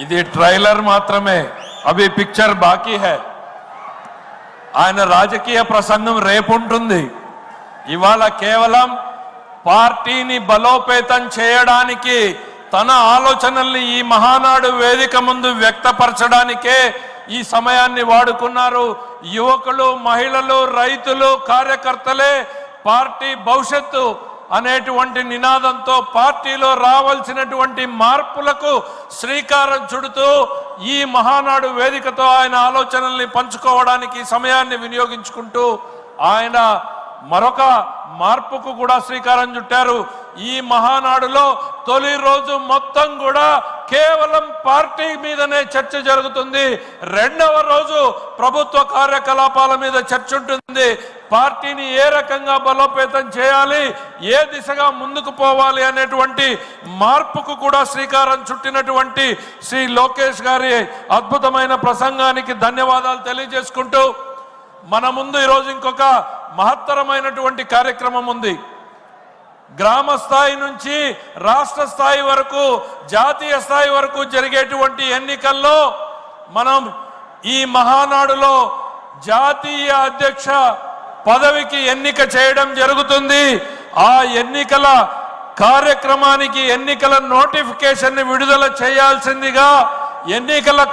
ఇది ట్రైలర్ మాత్రమే, అవి పిక్చర్ బాకీ హై. ఆయన రాజకీయ ప్రసంగం రేపుంటుంది. ఇవాళ కేవలం పార్టీని బలోపేతం చేయడానికి తన ఆలోచనల్ని ఈ మహానాడు వేదిక ముందు వ్యక్తపరచడానికే ఈ సమయాన్ని వాడుకున్నారు. యువకులు, మహిళలు, రైతులు, కార్యకర్తలే పార్టీ భవిష్యత్తు అనేటువంటి నినాదంతో పార్టీలో రావాల్సినటువంటి మార్పులకు శ్రీకారం చుడుతూ ఈ మహానాడు వేదికతో ఆయన ఆలోచనల్ని పంచుకోవడానికి సమయాన్ని వినియోగించుకుంటూ ఆయన మరొక మార్పుకు కూడా శ్రీకారం చుట్టారు. ఈ మహానాడులో తొలి రోజు మొత్తం కూడా కేవలం పార్టీ మీదనే చర్చ జరుగుతుంది. రెండవ రోజు ప్రభుత్వ కార్యకలాపాల మీద చర్చ ఉంటుంది. పార్టీని ఏ రకంగా బలోపేతం చేయాలి, ఏ దిశగా ముందుకు పోవాలి అనేటువంటి మార్పుకు కూడా శ్రీకారం చుట్టినటువంటి శ్రీ లోకేష్ గారి అద్భుతమైన ప్రసంగానికి ధన్యవాదాలు తెలియజేసుకుంటూ మన ముందు ఈరోజు ఇంకొక మహత్తరమైనటువంటి కార్యక్రమం ఉంది. గ్రామ స్థాయి నుంచి రాష్ట్ర స్థాయి వరకు, జాతీయ స్థాయి వరకు జరిగేటువంటి ఎన్నికల్లో మనం ఈ మహానాడులో జాతీయ అధ్యక్ష పదవికి ఎన్నిక చేయడం జరుగుతుంది. ఆ ఎన్నికల కార్యక్రమానికి ఎన్నికల నోటిఫికేషన్ ని విడుదల చేయాల్సిందిగా ఎన్నికల